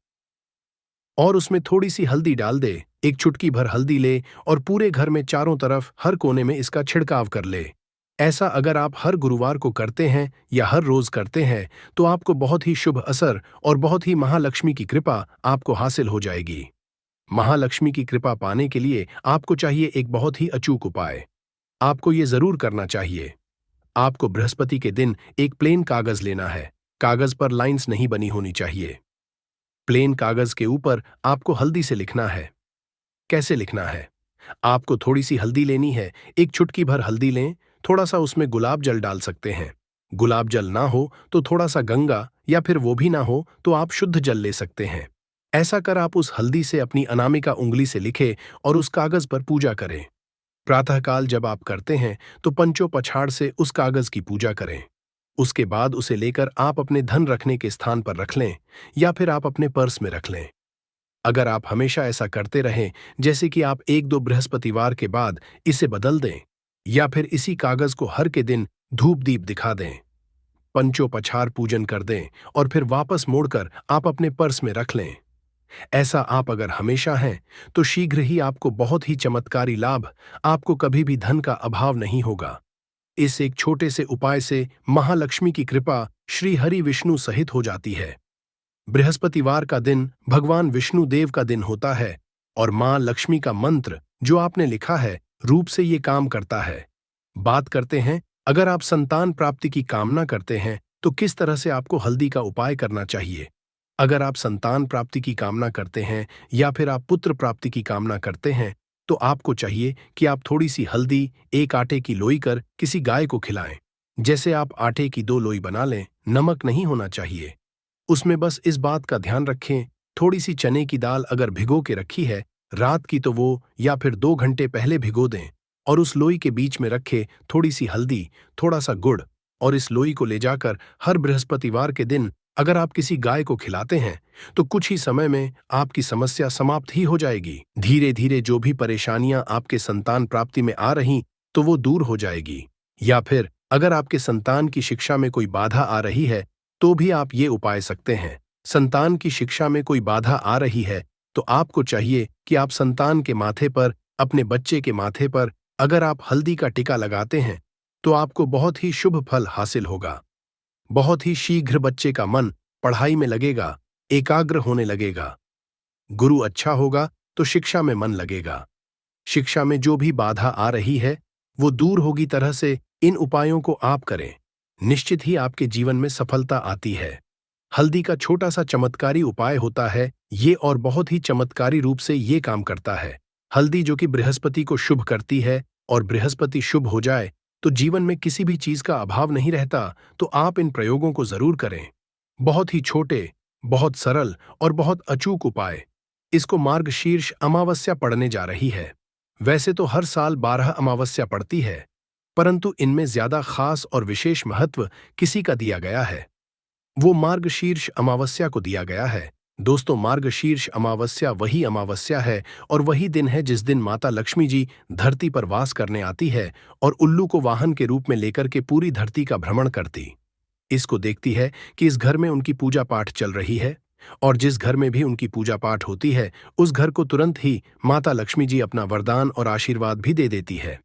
और उसमें थोड़ी सी हल्दी डाल दे। एक चुटकी भर हल्दी ले और पूरे घर में चारों तरफ हर कोने में इसका छिड़काव कर ले। ऐसा अगर आप हर गुरुवार को करते हैं या हर रोज करते हैं तो आपको बहुत ही शुभ असर और बहुत ही महालक्ष्मी की कृपा आपको हासिल हो जाएगी। महालक्ष्मी की कृपा पाने के लिए आपको चाहिए एक बहुत ही अचूक उपाय। आपको ये जरूर करना चाहिए। आपको बृहस्पति के दिन एक प्लेन कागज लेना है। कागज पर लाइंस नहीं बनी होनी चाहिए। प्लेन कागज के ऊपर आपको हल्दी से लिखना है। कैसे लिखना है? आपको थोड़ी सी हल्दी लेनी है, एक चुटकी भर हल्दी लें, थोड़ा सा उसमें गुलाब जल डाल सकते हैं। गुलाब जल ना हो तो थोड़ा सा गंगा या फिर वो भी ना हो तो आप शुद्ध जल ले सकते हैं। ऐसा कर आप उस हल्दी से अपनी अनामिका उंगली से लिखे और उस कागज पर पूजा करें। प्रातःकाल जब आप करते हैं तो पंचों पछाड़ से उस कागज की पूजा करें। उसके बाद उसे लेकर आप अपने धन रखने के स्थान पर रख लें या फिर आप अपने पर्स में रख लें। अगर आप हमेशा ऐसा करते रहें, जैसे कि आप 1-2 बृहस्पतिवार के बाद इसे बदल दें या फिर इसी कागज को हर के दिन धूप दीप दिखा दें, पंचों पछाड़ पूजन कर दें और फिर वापस मोड़कर आप अपने पर्स में रख लें। ऐसा आप अगर हमेशा हैं तो शीघ्र ही आपको बहुत ही चमत्कारी लाभ, आपको कभी भी धन का अभाव नहीं होगा। इस एक छोटे से उपाय से महालक्ष्मी की कृपा श्री हरि विष्णु सहित हो जाती है। बृहस्पतिवार का दिन भगवान विष्णु देव का दिन होता है और मां लक्ष्मी का मंत्र जो आपने लिखा है रूप से ये काम करता है। बात करते हैं, अगर आप संतान प्राप्ति की कामना करते हैं तो किस तरह से आपको हल्दी का उपाय करना चाहिए। अगर आप संतान प्राप्ति की कामना करते हैं या फिर आप पुत्र प्राप्ति की कामना करते हैं तो आपको चाहिए कि आप थोड़ी सी हल्दी एक आटे की लोई कर किसी गाय को खिलाएं। जैसे आप आटे की 2 लोई बना लें, नमक नहीं होना चाहिए। उसमें बस इस बात का ध्यान रखें, थोड़ी सी चने की दाल अगर भिगो के रखी है रात की तो वो या फिर 2 घंटे पहले भिगो दें और उस लोई के बीच में रखे थोड़ी सी हल्दी, थोड़ा सा गुड़ और इस लोई को ले जाकर हर बृहस्पतिवार के दिन अगर आप किसी गाय को खिलाते हैं तो कुछ ही समय में आपकी समस्या समाप्त ही हो जाएगी। धीरे धीरे जो भी परेशानियां आपके संतान प्राप्ति में आ रही तो वो दूर हो जाएगी। या फिर अगर आपके संतान की शिक्षा में कोई बाधा आ रही है तो भी आप ये उपाय सकते हैं। संतान की शिक्षा में कोई बाधा आ रही है तो आपको चाहिए कि आप संतान के माथे पर, अपने बच्चे के माथे पर अगर आप हल्दी का टीका लगाते हैं तो आपको बहुत ही शुभ फल हासिल होगा। बहुत ही शीघ्र बच्चे का मन पढ़ाई में लगेगा, एकाग्र होने लगेगा। गुरु अच्छा होगा तो शिक्षा में मन लगेगा। शिक्षा में जो भी बाधा आ रही है वो दूर होगी। तरह से इन उपायों को आप करें, निश्चित ही आपके जीवन में सफलता आती है। हल्दी का छोटा सा चमत्कारी उपाय होता है ये, और बहुत ही चमत्कारी रूप से ये काम करता है। हल्दी जो कि बृहस्पति को शुभ करती है, और बृहस्पति शुभ हो जाए तो जीवन में किसी भी चीज का अभाव नहीं रहता। तो आप इन प्रयोगों को जरूर करें। बहुत ही छोटे, बहुत सरल और बहुत अचूक उपाय। इसको मार्गशीर्ष अमावस्या पड़ने जा रही है। वैसे तो हर साल 12 अमावस्या पड़ती है, परंतु इनमें ज्यादा खास और विशेष महत्व किसी का दिया गया है, वो मार्गशीर्ष अमावस्या को दिया गया है। दोस्तों, मार्गशीर्ष अमावस्या वही अमावस्या है और वही दिन है जिस दिन माता लक्ष्मी जी धरती पर वास करने आती है और उल्लू को वाहन के रूप में लेकर के पूरी धरती का भ्रमण करती। इसको देखती है कि इस घर में उनकी पूजा पाठ चल रही है, और जिस घर में भी उनकी पूजा पाठ होती है उस घर को तुरंत ही माता लक्ष्मी जी अपना वरदान और आशीर्वाद भी दे देती है।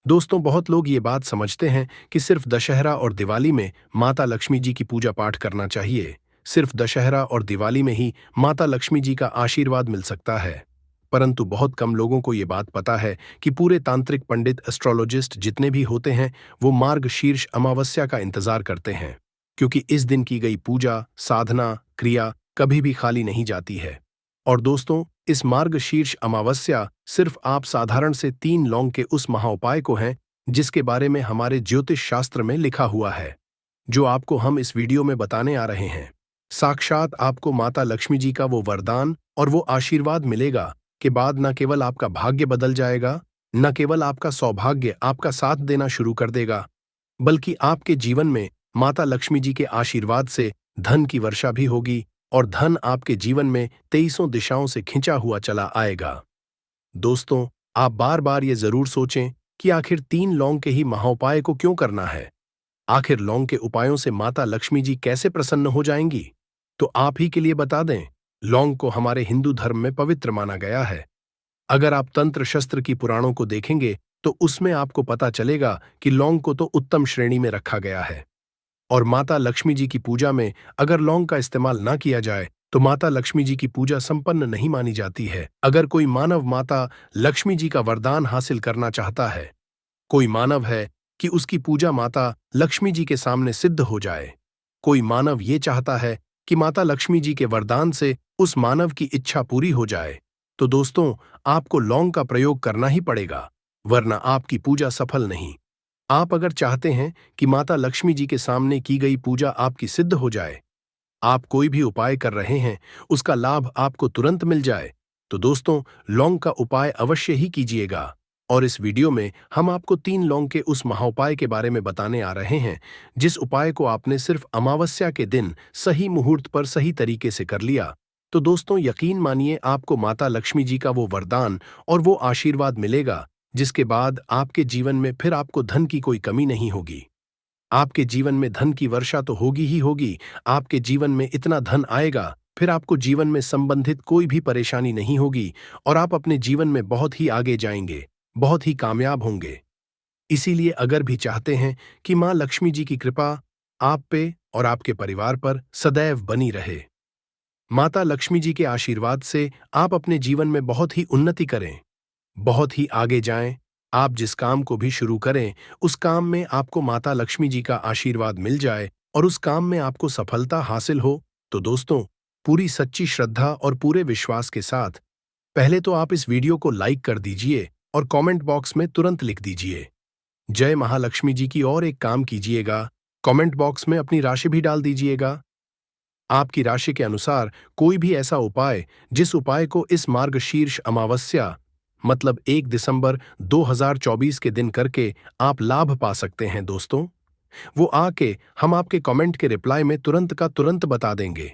दोस्तों, बहुत लोग ये बात समझते हैं कि सिर्फ दशहरा और दिवाली में माता लक्ष्मी जी की पूजा पाठ करना चाहिए। सिर्फ दशहरा और दिवाली में ही माता लक्ष्मी जी का आशीर्वाद मिल सकता है। परंतु बहुत कम लोगों को ये बात पता है कि पूरे तांत्रिक पंडित, एस्ट्रोलॉजिस्ट जितने भी होते हैं वो मार्गशीर्ष अमावस्या का इंतजार करते हैं, क्योंकि इस दिन की गई पूजा, साधना, क्रिया कभी भी खाली नहीं जाती है। और दोस्तों, इस मार्गशीर्ष अमावस्या सिर्फ आप साधारण से 3 लौंग के उस महाउपाय को हैं जिसके बारे में हमारे ज्योतिष शास्त्र में लिखा हुआ है, जो आपको हम इस वीडियो में बताने आ रहे हैं। साक्षात आपको माता लक्ष्मी जी का वो वरदान और वो आशीर्वाद मिलेगा के बाद न केवल आपका भाग्य बदल जाएगा, न केवल आपका सौभाग्य आपका साथ देना शुरू कर देगा, बल्कि आपके जीवन में माता लक्ष्मी जी के आशीर्वाद से धन की वर्षा भी होगी, और धन आपके जीवन में 23 दिशाओं से खिंचा हुआ चला आएगा। दोस्तों, आप बार बार ये जरूर सोचें कि आखिर 3 लौंग के ही महाउपाय को क्यों करना है। आखिर लौंग के उपायों से माता लक्ष्मी जी कैसे प्रसन्न हो जाएंगी? तो आप ही के लिए बता दें, लौंग को हमारे हिंदू धर्म में पवित्र माना गया है। अगर आप तंत्र शस्त्र की पुराणों को देखेंगे तो उसमें आपको पता चलेगा कि लौंग को तो उत्तम श्रेणी में रखा गया है, और माता लक्ष्मी जी की पूजा में अगर लौंग का इस्तेमाल ना किया जाए तो माता लक्ष्मी जी की पूजा संपन्न नहीं मानी जाती है। अगर कोई मानव माता लक्ष्मी जी का वरदान हासिल करना चाहता है, कोई मानव है कि उसकी पूजा माता लक्ष्मी जी के सामने सिद्ध हो जाए, कोई मानव ये चाहता है कि माता लक्ष्मी जी के वरदान से उस मानव की इच्छा पूरी हो जाए, तो दोस्तों, आपको लौंग का प्रयोग करना ही पड़ेगा, वरना आपकी पूजा सफल नहीं। आप अगर चाहते हैं कि माता लक्ष्मी जी के सामने की गई पूजा आपकी सिद्ध हो जाए, आप कोई भी उपाय कर रहे हैं उसका लाभ आपको तुरंत मिल जाए, तो दोस्तों, लौंग का उपाय अवश्य ही कीजिएगा। और इस वीडियो में हम आपको 3 लौंग के उस महाउपाय के बारे में बताने आ रहे हैं, जिस उपाय को आपने सिर्फ अमावस्या के दिन सही मुहूर्त पर सही तरीके से कर लिया तो दोस्तों, यकीन मानिए आपको माता लक्ष्मी जी का वो वरदान और वो आशीर्वाद मिलेगा, जिसके बाद आपके जीवन में फिर आपको धन की कोई कमी नहीं होगी। आपके जीवन में धन की वर्षा तो होगी ही होगी, आपके जीवन में इतना धन आएगा फिर आपको जीवन में संबंधित कोई भी परेशानी नहीं होगी, और आप अपने जीवन में बहुत ही आगे जाएंगे, बहुत ही कामयाब होंगे। इसीलिए अगर भी चाहते हैं कि मां लक्ष्मी जी की कृपा आप पे और आपके परिवार पर सदैव बनी रहे, माता लक्ष्मी जी के आशीर्वाद से आप अपने जीवन में बहुत ही उन्नति करें, बहुत ही आगे जाएं, आप जिस काम को भी शुरू करें उस काम में आपको माता लक्ष्मी जी का आशीर्वाद मिल जाए और उस काम में आपको सफलता हासिल हो, तो दोस्तों, पूरी सच्ची श्रद्धा और पूरे विश्वास के साथ पहले तो आप इस वीडियो को लाइक कर दीजिए और कमेंट बॉक्स में तुरंत लिख दीजिए जय महालक्ष्मी जी की। और एक काम कीजिएगा, कमेंट बॉक्स में अपनी राशि भी डाल दीजिएगा। आपकी राशि के अनुसार कोई भी ऐसा उपाय जिस उपाय को इस मार्गशीर्ष अमावस्या मतलब 1 दिसंबर 2024 के दिन करके आप लाभ पा सकते हैं दोस्तों, वो आके हम आपके कमेंट के रिप्लाई में तुरंत का तुरंत बता देंगे।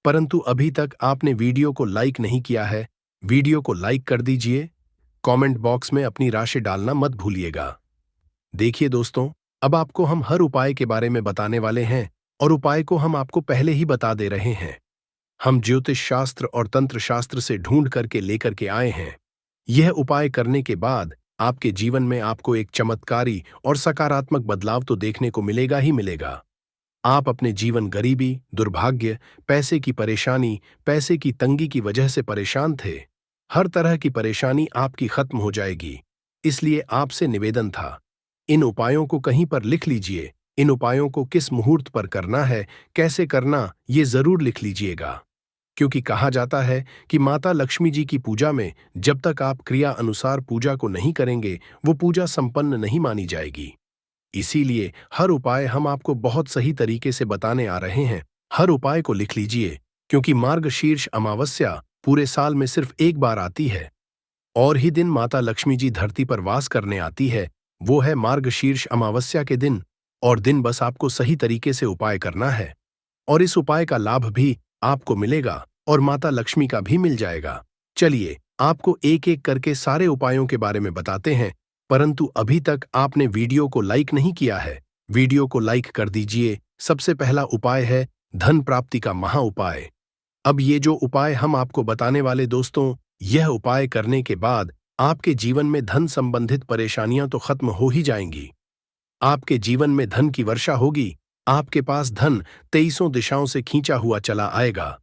परंतु अभी तक आपने वीडियो को लाइक नहीं किया है, वीडियो को लाइक कर दीजिए, कमेंट बॉक्स में अपनी राशि डालना मत भूलिएगा। देखिए दोस्तों, अब आपको हम हर उपाय के बारे में बताने वाले हैं और उपाय को हम आपको पहले ही बता दे रहे हैं। हम ज्योतिष शास्त्र और तंत्र शास्त्र से ढूंढ करके लेकर के आए हैं। यह उपाय करने के बाद आपके जीवन में आपको एक चमत्कारी और सकारात्मक बदलाव तो देखने को मिलेगा ही मिलेगा। आप अपने जीवन गरीबी, दुर्भाग्य, पैसे की परेशानी, पैसे की तंगी की वजह से परेशान थे। हर तरह की परेशानी आपकी खत्म हो जाएगी। इसलिए आपसे निवेदन था, इन उपायों को कहीं पर लिख लीजिए। इन उपायों को किस मुहूर्त पर करना है, कैसे करना, ये जरूर लिख लीजिएगा। क्योंकि कहा जाता है कि माता लक्ष्मी जी की पूजा में जब तक आप क्रिया अनुसार पूजा को नहीं करेंगे, वो पूजा संपन्न नहीं मानी जाएगी। इसीलिए हर उपाय हम आपको बहुत सही तरीके से बताने आ रहे हैं। हर उपाय को लिख लीजिए, क्योंकि मार्गशीर्ष अमावस्या पूरे साल में सिर्फ एक बार आती है और ही दिन माता लक्ष्मी जी धरती पर वास करने आती है, वो है मार्गशीर्ष अमावस्या के दिन। और दिन बस आपको सही तरीके से उपाय करना है और इस उपाय का लाभ भी आपको मिलेगा और माता लक्ष्मी का भी मिल जाएगा। चलिए आपको एक एक करके सारे उपायों के बारे में बताते हैं, परंतु अभी तक आपने वीडियो को लाइक नहीं किया है। वीडियो को लाइक कर दीजिए। सबसे पहला उपाय है धन प्राप्ति का महा उपाय। अब ये जो उपाय हम आपको बताने वाले दोस्तों, यह उपाय करने के बाद आपके जीवन में धन संबंधित परेशानियां तो खत्म हो ही जाएंगी। आपके जीवन में धन की वर्षा होगी। आपके पास धन 23 दिशाओं से खींचा हुआ चला आएगा।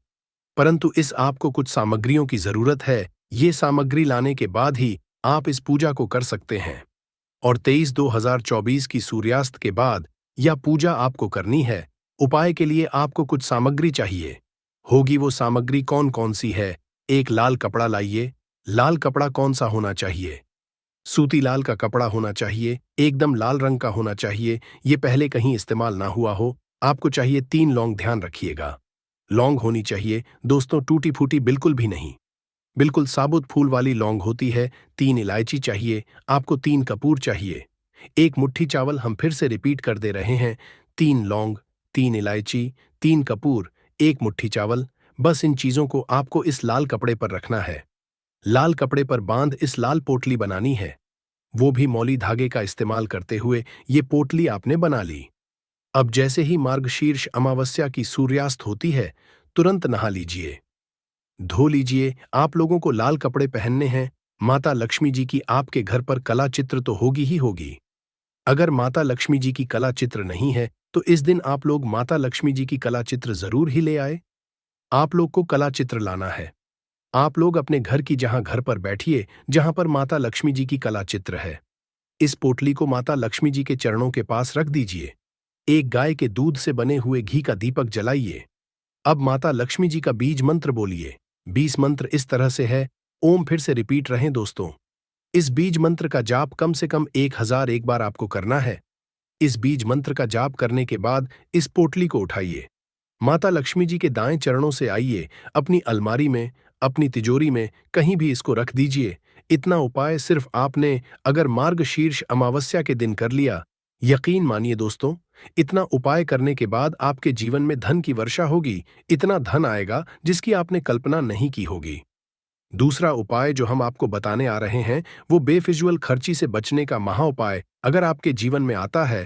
परंतु इस आपको कुछ सामग्रियों की जरूरत है। ये सामग्री लाने के बाद ही आप इस पूजा को कर सकते हैं। और 23/2/2024 की सूर्यास्त के बाद यह पूजा आपको करनी है। उपाय के लिए आपको कुछ सामग्री चाहिए होगी। वो सामग्री कौन कौन सी है? एक लाल कपड़ा लाइए। लाल कपड़ा कौन सा होना चाहिए? सूती लाल का कपड़ा होना चाहिए, एकदम लाल रंग का होना चाहिए। ये पहले कहीं इस्तेमाल ना हुआ हो। आपको चाहिए 3 लौंग, ध्यान रखिएगा। लौंग होनी चाहिए दोस्तों, टूटी फूटी बिल्कुल भी नहीं, बिल्कुल साबुत फूल वाली लौंग होती है। 3 इलायची चाहिए आपको, 3 कपूर चाहिए, 1 मुट्ठी चावल। हम फिर से रिपीट कर दे रहे हैं, 3 लौंग, 3 इलायची, 3 कपूर, 1 मुट्ठी चावल। बस इन चीजों को आपको इस लाल कपड़े पर रखना है। लाल कपड़े पर बांध इस लाल पोटली बनानी है, वो भी मौली धागे का इस्तेमाल करते हुए। ये पोटली आपने बना ली। अब जैसे ही मार्गशीर्ष अमावस्या की सूर्यास्त होती है, तुरंत नहा लीजिए, धो लीजिए। आप लोगों को लाल कपड़े पहनने हैं। माता लक्ष्मी जी की आपके घर पर कला चित्र तो होगी ही होगी। अगर माता लक्ष्मी जी की कला चित्र नहीं है, तो इस दिन आप लोग माता लक्ष्मी जी की कला चित्र जरूर ही ले आए। आप लोग को कला चित्र लाना है। आप लोग अपने घर की जहां घर पर बैठिए, जहां पर माता लक्ष्मी जी की कला चित्र है। इस पोटली को माता लक्ष्मी जी के चरणों के पास रख दीजिए। एक गाय के दूध से बने हुए घी का दीपक जलाइए। अब माता लक्ष्मी जी का बीज मंत्र बोलिए। बीज मंत्र इस तरह से है, ओम। फिर से रिपीट रहें दोस्तों। इस बीज मंत्र का जाप कम से कम 1001 बार आपको करना है। इस बीज मंत्र का जाप करने के बाद इस पोटली को उठाइए, माता लक्ष्मी जी के दाएं चरणों से आइए, अपनी अलमारी में, अपनी तिजोरी में कहीं भी इसको रख दीजिए। इतना उपाय सिर्फ आपने अगर मार्गशीर्ष अमावस्या के दिन कर लिया, यकीन मानिए दोस्तों, इतना उपाय करने के बाद आपके जीवन में धन की वर्षा होगी। इतना धन आएगा जिसकी आपने कल्पना नहीं की होगी। दूसरा उपाय जो हम आपको बताने आ रहे हैं, वो बेफिजूल खर्ची से बचने का महा उपाय अगर आपके जीवन में आता है,